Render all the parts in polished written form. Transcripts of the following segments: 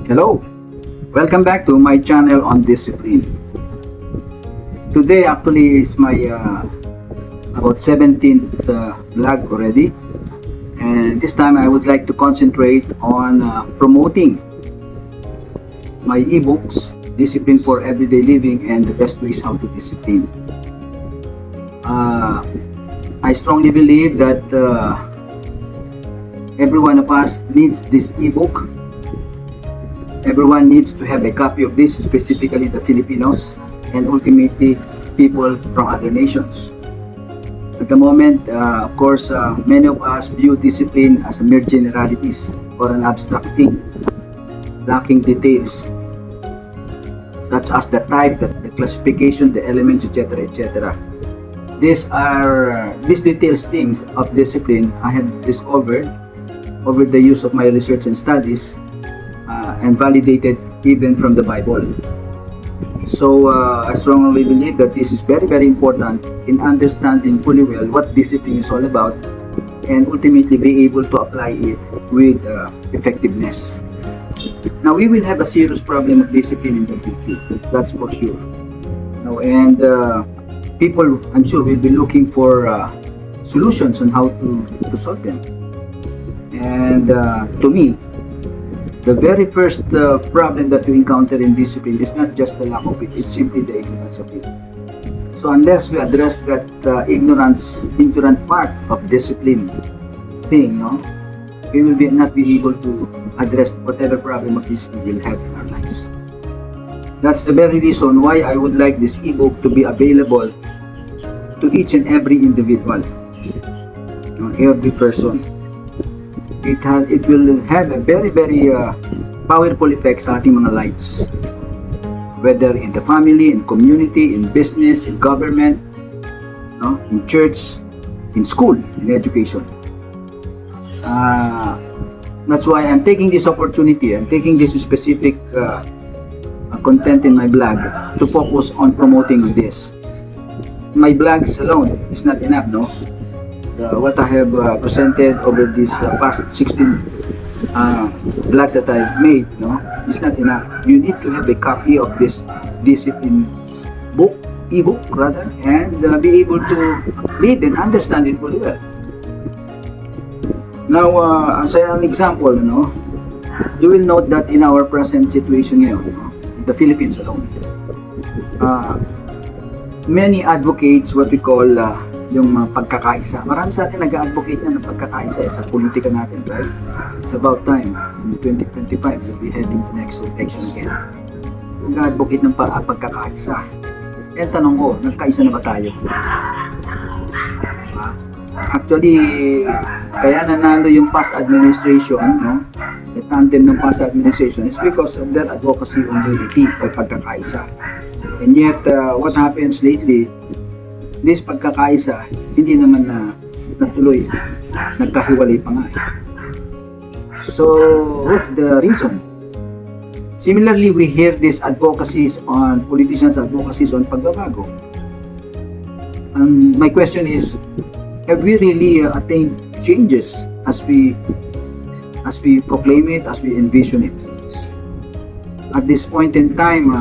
Hello, welcome back to my channel on discipline. Today actually is my about 17th vlog already, and this time I would like to concentrate on promoting my ebooks, Discipline for Everyday Living and the Best Ways How to Discipline. I strongly believe that every one of us needs this ebook. Everyone needs to have a copy of this, specifically the Filipinos and ultimately people from other nations. At the moment, of course, many of us view discipline as a mere generalities or an abstract thing, lacking details, such as the type, the classification, the elements, etc., etc. These details things of discipline I have discovered over the use of my research and studies, and validated even from the Bible. So I strongly believe that this is very, very important in understanding fully well what discipline is all about, and ultimately be able to apply it with effectiveness. Now, we will have a serious problem of discipline in the future, that's for sure. Now, and people, I'm sure, will be looking for solutions on how to solve them. And to me, the very first problem that you encounter in discipline is not just the lack of it, it's simply the ignorance of it. So unless we address that ignorant part of discipline thing, we will not be able to address whatever problem of discipline we'll have in our lives. That's the very reason why I would like this ebook to be available to each and every individual, every person. It will have a very, very powerful effect sa ating mga lives, whether in the family, in community, in business, in government, in church, in school, in education. That's why I'm taking this opportunity, I'm taking this specific content in my blog to focus on promoting this. My blogs alone is not enough, what I have presented over this past 16 blogs that I've made, is not enough. You need to have a copy of this discipline ebook rather, and be able to read and understand it fully well. Now, as an example, you will note that in our present situation here, the Philippines alone, many advocates what we call yung pagkakaisa. Marami sa atin nag-advocate na ng pagkakaisa sa politika natin, right? It's about time. In 2025, we'll be heading to next election again. Nag-advocate ng pagkakaisa. And tanong ko, nagkaisa na ba tayo? Actually, kaya nanalo yung past administration, the tandem ng past administration is because of their advocacy on unity o pagkakaisa. And yet, what happens lately, this pagkakaisa, hindi naman natuloy, nagkahiwalay pa nga. So, what's the reason? Similarly, we hear these advocacies on, politicians' advocacies on pagbabago. And my question is, have we really attained changes as we proclaim it, as we envision it? At this point in time,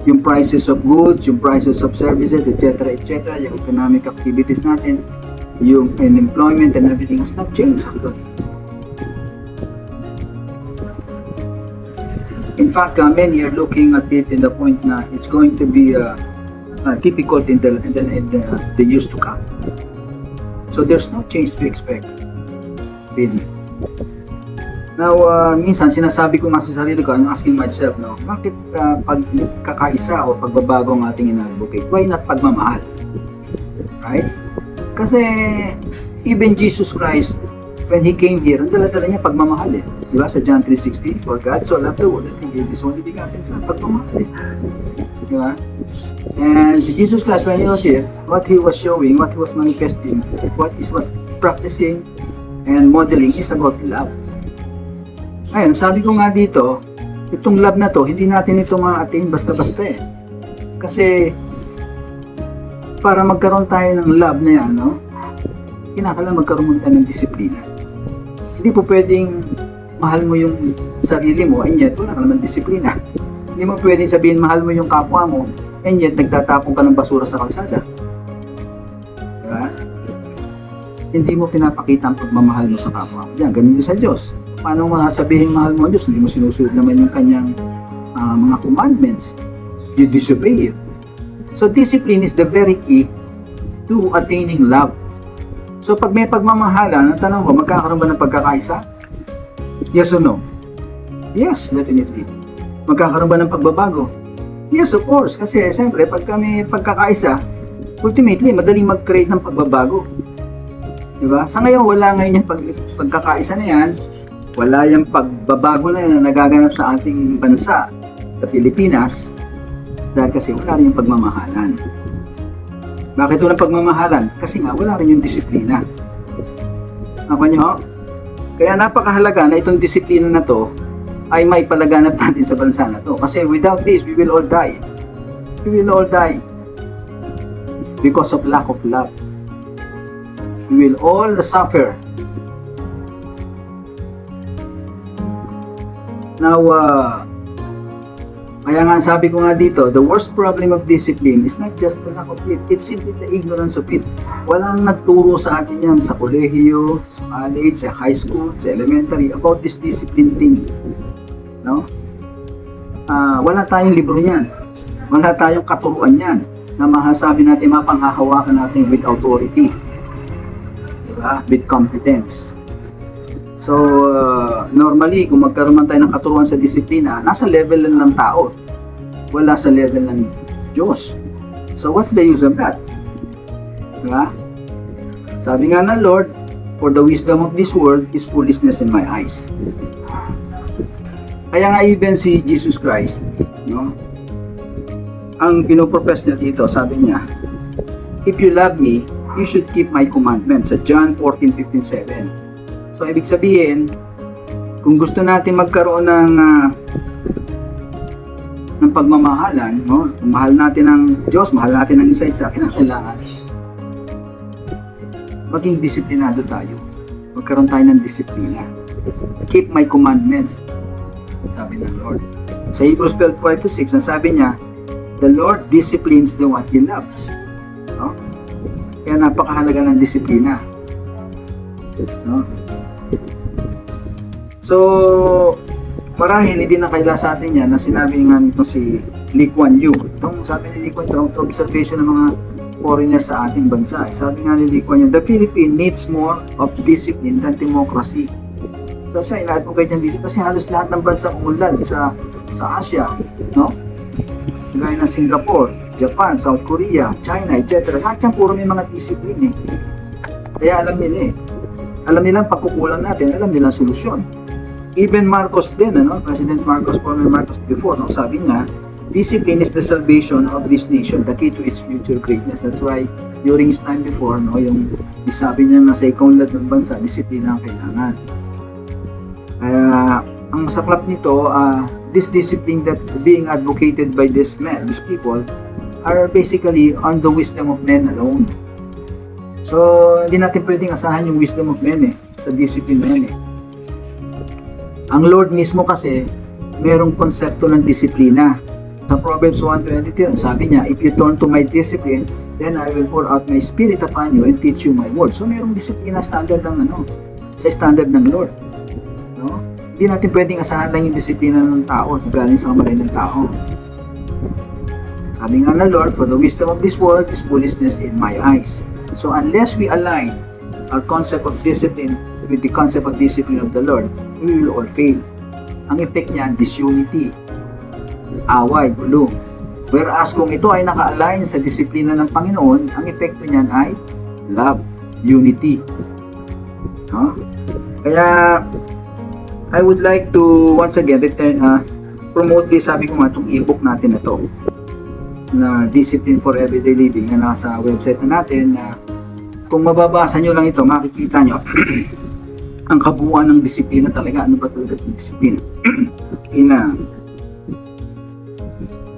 yung prices of goods, yung prices of services, etc., etc., yung economic activities natin, yung unemployment and everything has not changed. In fact, many are looking at it in the point na it's going to be difficult in the years to come. So there's no change to expect, really. Now, minsan sinasabi ko nga sa sarili ko, I'm asking myself, bakit pagkakaisa o pagbabago ang ating in-advocate? Why not pagmamahal? Right? Kasi even Jesus Christ, when He came here, ang dala-dala niya pagmamahal eh. Diba sa John 3:16, for God so loved the world that He gave His only begotten Son, pagmamahal eh. Diba? And si Jesus Christ, when He was here, what He was showing, what He was manifesting, what He was practicing and modeling is about love. Ngayon, sabi ko nga dito, itong love na to, hindi natin ito ma-attain basta-basta eh. Kasi, para magkaroon tayo ng love na yan, kinakailangan magkaroon tayo ng disiplina. Hindi po pwedeng mahal mo yung sarili mo, and yet wala ka naman disiplina. Hindi mo pwedeng sabihin mahal mo yung kapwa mo, and yet nagtatapon ka ng basura sa kalsada. Diba? Hindi mo pinapakita ang pagmamahal mo sa kapwa mo. Yan, ganun din sa Diyos. Paano mo sabihin mahal mo ang Diyos? Hindi mo sinusunod naman yung kanyang mga commandments. You disobey it. So discipline is the very key to attaining love. So pag may pagmamahalan, ang tanong ko, magkakaroon ba ng pagkakaisa? Yes or no? Yes, definitely. Magkakaroon ba ng pagbabago? Yes, of course. Kasi siyempre, pag kami pagkakaisa, ultimately, madaling mag-create ng pagbabago. Diba? Sa ngayon, wala ngayon yung pagkakaisa na yan. Wala yung pagbabago na yan na nagaganap sa ating bansa, sa Pilipinas, dahil kasi wala rin yung pagmamahalan. Bakit walang pagmamahalan? Kasi nga, wala rin yung disiplina. Ako nyo? Kaya napakahalaga na itong disiplina na to ay may palaganap natin sa bansa na to. Kasi without this, we will all die. We will all die. Because of lack of love. We will all suffer. Now, kaya nga sabi ko nga dito, the worst problem of discipline is not just the lack of it, it's simply the ignorance of it. Walang nagturo sa atin yan sa kolehiyo, sa college, sa high school, sa elementary about this discipline thing. No? Wala tayong libro niyan. Wala tayong katuruan yan na masasabi natin, mapanghahawakan natin with authority. Diba? With competence. So, normally, kung magkaroon man tayo ng katuruan sa disiplina, nasa level lang ng tao. Wala sa level ng Diyos. So, what's the use of that? Diba? Sabi nga ng Lord, for the wisdom of this world is foolishness in my eyes. Kaya nga even si Jesus Christ, no? Ang pinoprofess niya dito, sabi niya, if you love me, you should keep my commandments. Sa John 14:15-7. So, ibig sabihin, kung gusto natin magkaroon ng pagmamahalan, no? Mahal natin ng Diyos, mahal natin ng isa-isa, kailangan maging disiplinado tayo. Magkaroon tayo ng disiplina. Keep my commandments, sabi ng Lord. Sa Hebrews 12:5-6, ang sabi niya, the Lord disciplines the one He loves. No? Kaya napakahalaga ng disiplina. No? So, marahil hindi na kaila sa atin yan na sinabi nga nito si Lee Kuan Yew. Itong sabi ni Lee Kuan Yew, ito observation ng mga foreigner sa ating bansa. Sabi nga ni Lee Kuan Yew, the Philippines needs more of discipline than democracy. So, siya ina-advocate ng discipline kasi halos lahat ng bansa umunlad sa Asia, no? Gaya ng Singapore, Japan, South Korea, China, etc. Lahat yan puro may mga discipline eh. Kaya alam nila eh. Alam nila ang pagkukulang natin, alam nila ang solusyon. Even Marcos din, President Marcos, former Marcos before, sabi nga, discipline is the salvation of this nation, the key to its future greatness. That's why, during his time before, yung sabi niya na sa ikaunlad ng bansa, disiplina ang kailangan. Ang masaklap nito, this discipline that being advocated by these people are basically on the wisdom of men alone. So, hindi natin pwedeng asahan yung wisdom of men sa discipline na yan Ang Lord mismo kasi, merong konsepto ng disiplina. Sa Proverbs 1:22, sabi niya, if you turn to my discipline, then I will pour out my spirit upon you and teach you my word. So, merong disiplina standard ng sa standard ng Lord. No? Hindi natin pwedeng asahan lang yung disiplina ng tao galing sa kamay ng tao. Sabi nga ng Lord, for the wisdom of this world is foolishness in my eyes. So, unless we align our concept of discipline with the concept of discipline of the Lord, we will all fail. Ang effect niyan, disunity, away, gulo. Whereas kung ito ay naka-align sa disiplina ng Panginoon, ang epekto niyan ay love, unity. No? Kaya, I would like to once again promote this, sabi ko nga, itong ebook natin na to, na Discipline for Everyday Living, na nasa website na natin, na kung mababasa nyo lang ito, makikita nyo ang kabuuan ng disiplina talaga. Ano ba talaga yung disiplina?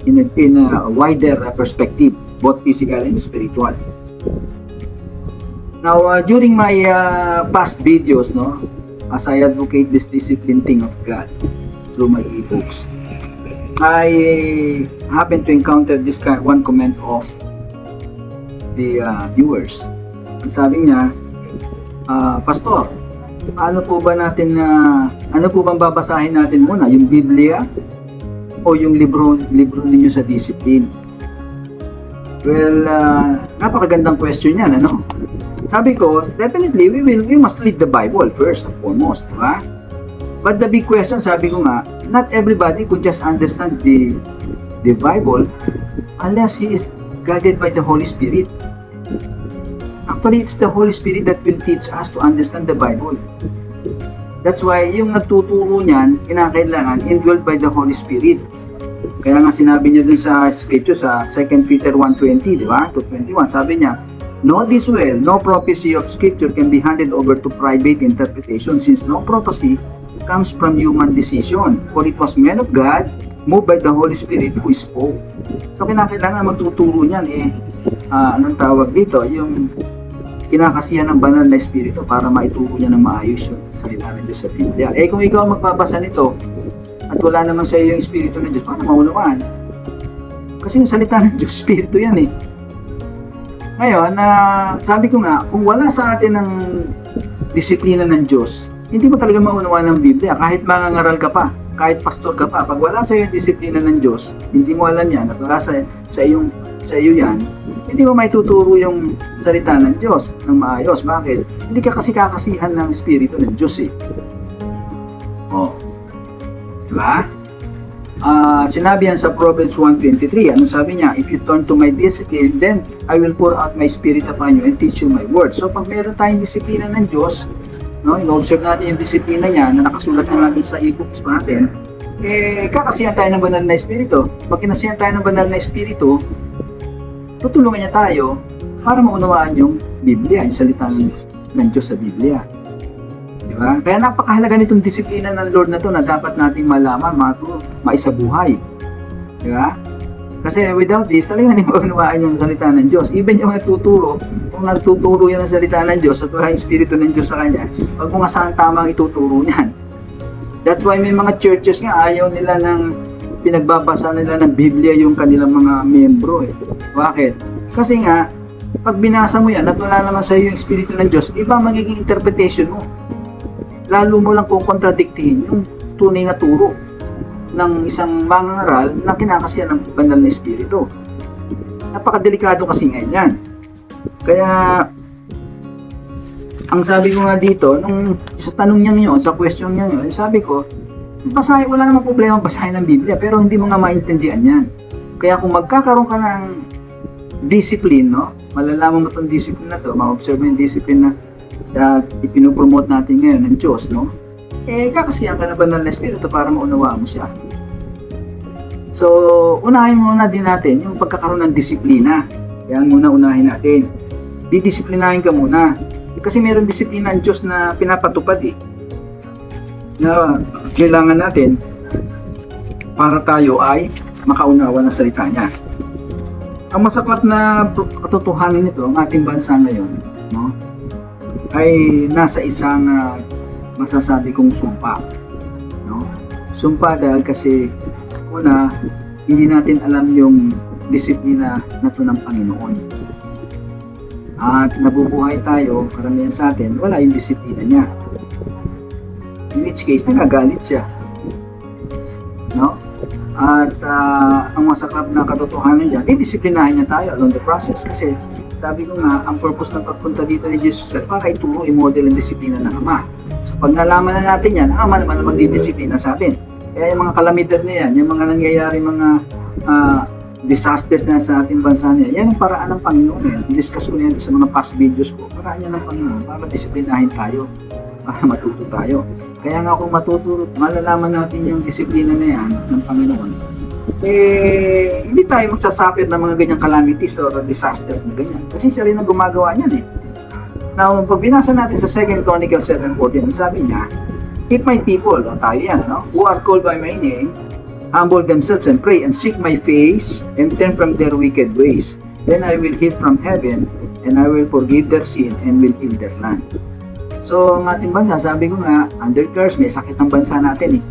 in a wider perspective, both physical and spiritual. Now, during my past videos, as I advocate this discipline thing of God, through my ebooks, I happened to encounter this one comment of the viewers. Ang sabi niya, Pastor, ano po ba natin ano po bang babasahin natin muna? Yung Biblia o yung libro ninyo sa discipline? Well, napakagandang question yan, ano? Sabi ko, definitely, we must read the Bible first and foremost, di ba? But the big question, sabi ko nga, not everybody could just understand the Bible unless he is guided by the Holy Spirit. Actually, it's the Holy Spirit that will teach us to understand the Bible. That's why yung nagtuturo niyan, kinakailangan indwelled by the Holy Spirit. Kaya nga sinabi niya dun sa scripture sa 2 Peter 1:20, di ba? To 21, sabi niya, "Know this well, no prophecy of scripture can be handed over to private interpretation, since no prophecy comes from human decision, for it was men of God, moved by the Holy Spirit who spoke." So kinakailangan magtuturo niyan anong tawag dito, yung kinakasihan ng banal na espiritu para maituro niya ng maayos yung salita ng Diyos sa Biblia. Kung ikaw magbabasa nito at wala naman sa iyo yung espiritu ng Diyos, paano maunawaan? Kasi yung salita ng Diyos, espiritu yan eh. Ngayon, sabi ko nga, kung wala sa atin ng disiplina ng Diyos, hindi mo talaga maunawaan ng Biblia. Kahit mangangaral ka pa, kahit pastor ka pa, pag wala sa iyo yung disiplina ng Diyos, hindi mo alam yan, at wala sa iyo yan, hindi mo maituturo yung salita ng Diyos ng maayos. Bakit? Hindi ka kasi kakasihan ng espiritu ng Diyos eh. Diba? Sinabi yan sa Proverbs 1:23. Ano sabi niya? "If you turn to my discipline, then I will pour out my spirit upon you and teach you my word." So pag meron tayong disiplina ng Diyos, in-observe natin yung disiplina niya na nakasulat na natin sa e-books natin, kakasihan tayo ng banal na espiritu. Pag kinasihan tayo ng banal na espiritu, tutulungan niya tayo para maunawaan yung Biblia, yung salita ng Diyos sa Biblia. Diba? Kaya napakahalaga nitong disiplina ng Lord na to na dapat nating malaman, maisabuhay. Diba? Kasi without this, talagang hindi maunawaan yung salita ng Diyos. Even yung nagtuturo, kung nagtuturo yan ng salita ng Diyos at wala yung Espiritu ng Diyos sa kanya, pag kung saan tamang ituturo niyan. That's why may mga churches nga ayaw nila ng pinagbabasa nila ng Biblia yung kanilang mga membro eh. Bakit? Kasi nga, pag binasa mo yan at wala naman sa iyo yung Espiritu ng Diyos, iba magiging interpretation mo. Lalo mo lang kung kontradiktihin yung tunay na turo ng isang mangangaral na kinakasihan ng banal na Espiritu. Napakadelikado kasi ngayon yan. Kaya, ang sabi ko nga dito, nung sa tanong niya ngayon, sa question niya ngayon, sabi ko, basahin, wala namang problema basahin ng Biblia, pero hindi mo nga maintindihan yan. Kaya kung magkakaroon ka ng discipline, malalaman mo itong discipline na to, ma-observe mo yung discipline na ipinopromote natin ngayon ng Diyos, kakasihan ka na banal na espiritu para maunawaan mo siya. So, unahin muna din natin yung pagkakaroon ng disiplina. Yan muna unahin natin. Didisiplinahin ka muna. Kasi meron disiplina ang Diyos na pinapatupad na kailangan natin para tayo ay makaunawa ng salita niya. Ang masapat na katotohanan nito, ang ating bansa ngayon, ay nasa isang masasabi kong sumpa. Sumpa dahil kasi una, hindi natin alam yung disiplina na ito ng Panginoon. At nabubuhay tayo, karamihan sa atin, wala yung disiplina niya. In which case, nagagalit siya. At ang masakap na katotohanan dyan, didisiplinahin niya tayo along the process. Kasi sabi ko nga, ang purpose ng pagpunta dito ni Jesus para ituro, i-model ang disiplina ng Ama. So pag nalaman na natin yan, ang Ama naman na magdidisiplina sa atin. Kaya yung mga kalamidad na yan, yung mga nangyayari, mga disasters na sa ating bansa niya, yan ang paraan ng Panginoon yan. I-discuss ko yan sa mga past videos ko. Paraan yan ng Panginoon para disiplinahin tayo, para matuto tayo. Kaya nga kung matuturo, malalaman natin yung disiplina na yan ng Panginoon, hindi tayo magsasuffer ng mga ganyang calamities or disasters na ganyan. Kasi siya rin ang gumagawa niyan eh. Now, pag binasa natin sa 2 Chronicles 7:14, sabi niya, "If my people," tayo yan, "who are called by my name, humble themselves and pray and seek my face and turn from their wicked ways, then I will hear from heaven and I will forgive their sin and will heal their land." So, ang ating bansa, sabi ko nga, under curse, may sakit ang bansa natin eh.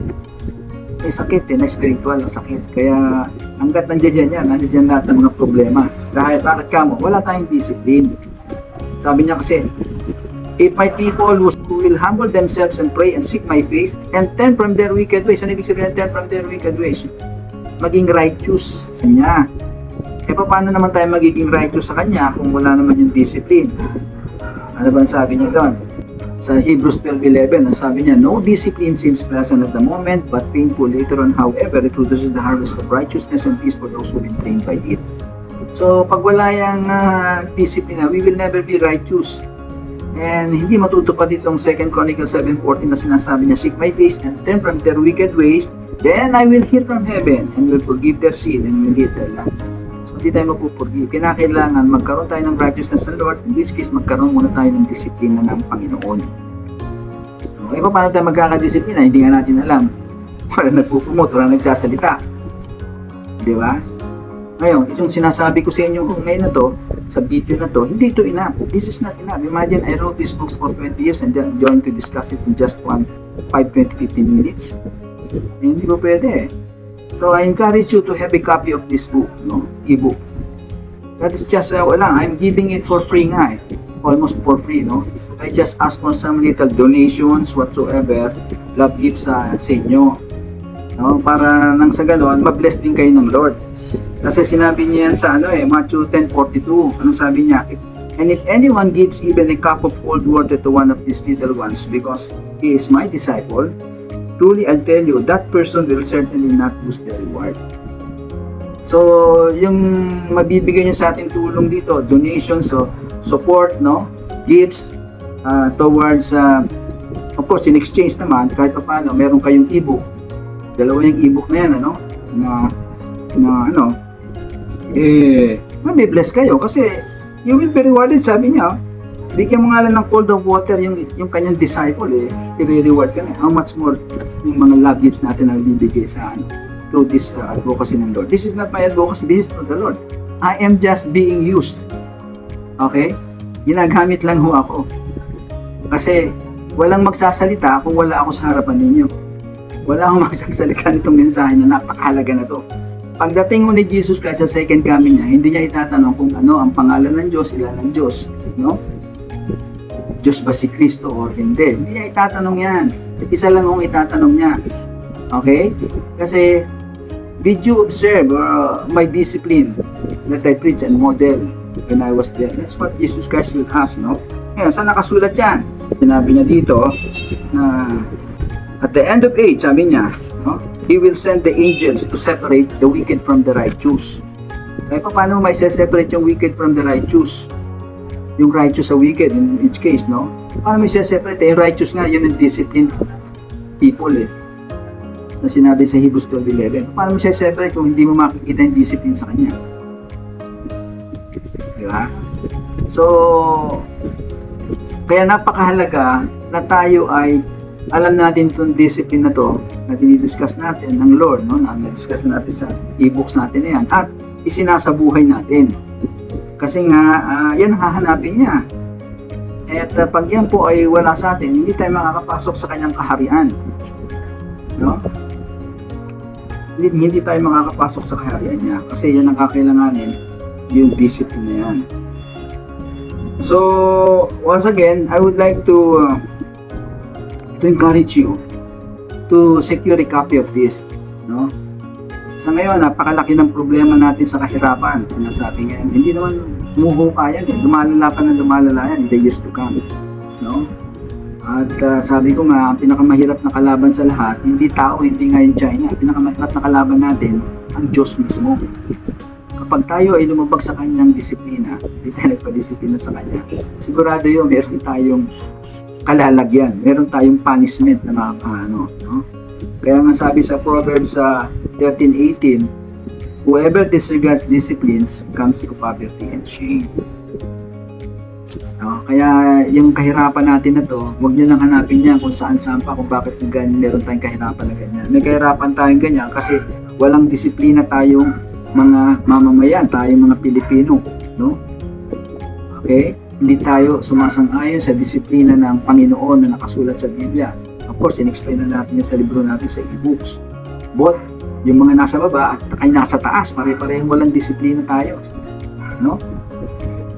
may sakit na spiritual na sakit. Kaya hanggat nandiyan yan, nandiyan lahat ng mga problema. Dahil bakit ka mo? Wala tayong discipline. Sabi niya kasi, if my people who will humble themselves and pray and seek my face and turn from their wicked ways, ano ibig sabihin turn from their wicked ways? Maging righteous sa niya. E paano naman tayo magiging righteous sa kanya kung wala naman yung discipline? Ano ba ang sabi niya doon? Sa Hebrews 12:11, ang sabi niya, no discipline seems pleasant at the moment, but painful later on. However, it produces the harvest of righteousness and peace for those who have been trained by it. So, pag wala yung discipline, we will never be righteous. And hindi matutupad itong 2 Chronicles 7:14 na sinasabi niya, seek my face and turn from their wicked ways, then I will hear from heaven and will forgive their sin and will heal their land. Hindi tayo mapupurgive. Kailangan magkaroon tayo ng righteousness ng Lord, in which case magkaroon muna tayo ng disiplina ng Panginoon. So, paano tayo magkakadisiplina? Hindi nga natin alam. Wala nagpupumot, wala nagsasalita. Di ba? Ngayon, itong sinasabi ko sa inyo ngayon na to, sa video na to, hindi ito enough. This is not enough. Imagine I wrote this book for 20 years and then joined to discuss it in just 5, 20, 15 minutes. Hindi po pwede. So I encourage you to have a copy of this book, no? E-book. That is just, I'm giving it for free nga almost for free, no? I just ask for some little donations whatsoever, love gifts sa inyo. No? Para nang sa ganon, ma-bless din kayo ng Lord. Kasi sinabi niya yan sa Matthew 10:42. Anong sabi niya? And if anyone gives even a cup of cold water to one of these little ones because he is my disciple, truly I'll tell you, that person will certainly not lose their reward. So, yung mabibigay nyo sa ating tulong dito, donations, so support, no? Gifts towards, of course, in exchange naman, kahit pa paano, meron kayong e-book. Dalawa yung e-book na yan, mabibless kayo kasi you will be rewarded, sabi niya. Bigyan mo nga lang ng cold of water yung kanyang disciple, i-reward ka na. How much more yung mga love gifts natin na bibigay sa through this advocacy ng Lord. This is not my advocacy, this is for the Lord. I am just being used. Okay? Ginagamit lang ho ako. Kasi walang magsasalita kung wala ako sa harapan ninyo. Wala akong magsasalita nitong mensahe na napakahalaga na to. Pagdating mo ni Jesus Christ sa second coming niya, hindi niya itatanong kung ano ang pangalan ng Diyos, ilan ng Diyos. No? Diyos ba si Kristo o hindi? Hindi niya itatanong yan. Isa lang ang itatanong niya. Okay? Kasi, did you observe my discipline that I preach and model when I was there? That's what Jesus Christ will ask, no? Ngayon, saan nakasulat yan? Sinabi niya dito, na at the end of age, sabi niya, no? He will send the angels to separate the wicked from the righteous. Kaya paano may separate yung wicked from the righteous? Yung righteous sa wicked in each case, no? Paano may separate? Yung righteous nga, yun yung disciplined people, na sinabi sa Hebrews 12:11. Paano mo siya separate kung hindi mo makikita yung discipline sa kanya? Di ba? So, kaya napakahalaga na tayo ay alam natin itong discipline na to na dinidiscuss natin ng Lord, no? Na na-discuss natin sa e-books natin na yan at isinasabuhay natin. Kasi nga, yan ang hahanapin niya. At pag yan po ay wala sa atin, hindi tayo makakapasok sa kanyang kaharian. No? Hindi tayo makakapasok sa kaharian niya kasi yan ang kakailanganin, yung discipline na yan. So, once again, I would like to encourage you to secure a copy of this. No? Sa ngayon, napakalaki ng problema natin sa kahirapan. Sinasabi nga, hindi naman humuhuka yan. Lumalala pa na lumalala yan in the years to come. No? At sabi ko nga, ang pinakamahirap na kalaban sa lahat, hindi tao, hindi nga yung China. Ang pinakamahirap na kalaban natin, ang Diyos mismo. Kapag tayo ay lumabag sa kanyang disiplina, hindi tayo nagpa-disiplina sa kanya, sigurado yun, meron tayong kalalagyan. Meron tayong punishment na makakaano. No? Kaya nga sabi sa Proverbs 13:18, whoever disregards disciplines comes to poverty and shame. No? Kaya yung kahirapan natin na to, huwag nyo lang hanapin yan kung saan-saan pa, kung bakit meron tayong kahirapan na ganyan. May kahirapan tayong ganyan kasi walang disiplina tayong mga mamamayan, tayong mga Pilipino. No? Okay? Hindi tayo sumasang-ayon sa disiplina ng Panginoon na nakasulat sa Biblia. Of course, in-explain na natin yan sa libro natin sa e-books. Both yung mga nasa baba at ay nasa taas, pare-parehong walang disiplina tayo. No?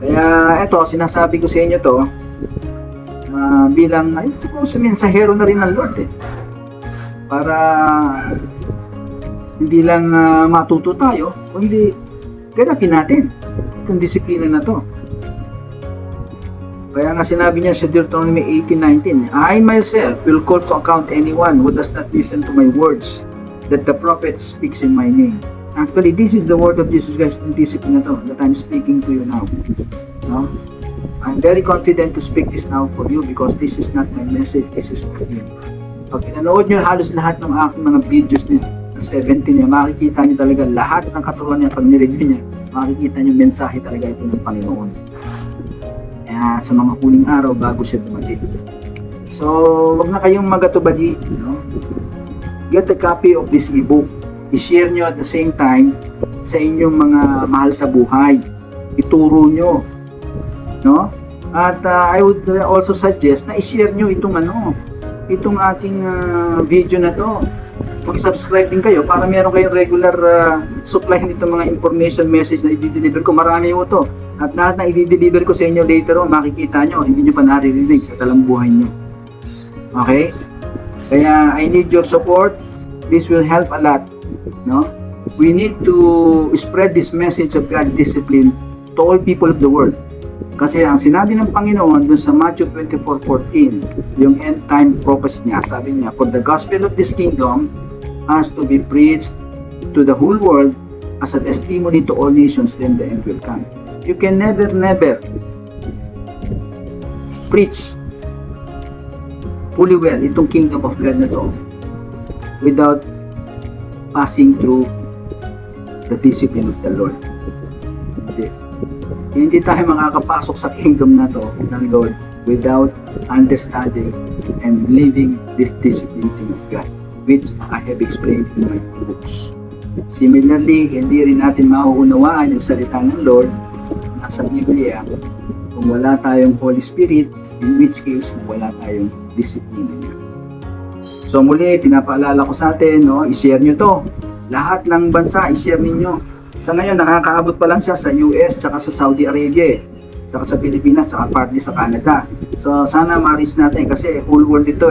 Kaya eto, sinasabi ko sa inyo to, bilang, ay siguro sa mensahero na rin ng Lord para hindi lang matuto tayo, kundi ganapin natin itong disiplina na to. Kaya nga sinabi niya sa Deuteronomy 18:19, I myself will call to account anyone who does not listen to my words that the prophet speaks in my name. Actually, this is the word of Jesus Christ, yung discipline na to that I'm speaking to you now. No? I'm very confident to speak this now for you because this is not my message, this is for you. Pag pinanood nyo halos lahat ng aking mga videos niya, na 17 niya, makikita niyo talaga lahat ng katuruan niya, pag nireview niya, makikita niyo mensahe talaga ito ng Panginoon. Kaya sa mga huling araw bago siya dumating. So, wag na kayong magatubadi, no? Get a copy of this ebook. I-share nyo at the same time sa inyong mga mahal sa buhay. Ituro nyo. No? At I would also suggest na i-share nyo itong aking video na to. Mag-subscribe din kayo para meron kayong regular supply nito mga information message na i-deliver ko. Marami mo to. At lahat na i-deliver ko sa inyo later on, makikita nyo, hindi nyo pa naririnig sa talambuhay nyo. Okay? Kaya I need your support. This will help a lot. No? We need to spread this message of God's discipline to all people of the world. Kasi ang sinabi ng Panginoon dun sa Matthew 24:14, yung end time prophecy niya, sabi niya, for the gospel of this kingdom has to be preached to the whole world as a testimony to all nations, then the end will come. You can never preach fully well itong kingdom of God na to without passing through the discipline of the Lord. Hindi tayo makakapasok sa kingdom na to ng Lord without understanding and living this discipline of God, which I have explained in my books. Similarly, hindi rin natin mauunawaan yung salita ng Lord na sa Biblia kung wala tayong Holy Spirit, in which case wala tayong discipline niya. So muli, pinapaalala ko sa atin, no, i-share nyo to. Lahat ng bansa, i-share ninyo. Sa ngayon, nakakaabot pa lang siya sa US, tsaka sa Saudi Arabia, tsaka sa Pilipinas, tsaka partly sa Canada. So sana ma-reach natin kasi whole world ito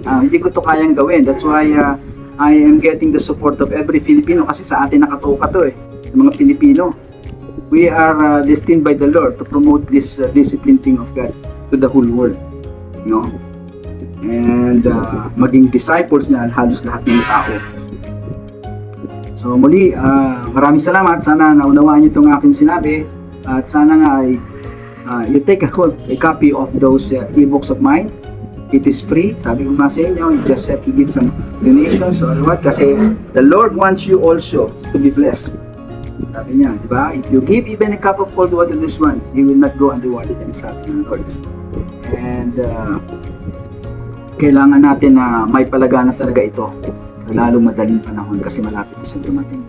hindi ko to kayang gawin. That's why I am getting the support of every Filipino kasi sa atin nakatuka to sa mga Pilipino. We are destined by the Lord to promote this discipline thing of God to the whole world. No? And maging disciples niya halos lahat ng tao. So muli, maraming salamat. Sana naunawaan niyo itong aking sinabi at sana nga ay you take a copy of those e-books of mine. It is free. Sabi ko nga sa inyo, you just have to give some donations or what, kasi the Lord wants you also to be blessed. Sabi niya, di ba? If you give even a cup of cold water to this one, he will not go underwater. Yan sabi ng Lord. And kailangan natin na may palagana talaga ito lalo madaling panahon kasi malapit na siyang dumating.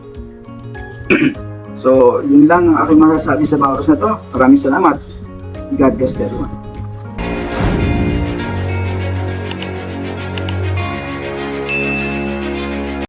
So, yun lang ang aking masasabi sa oras na to. Maraming salamat. God bless everyone.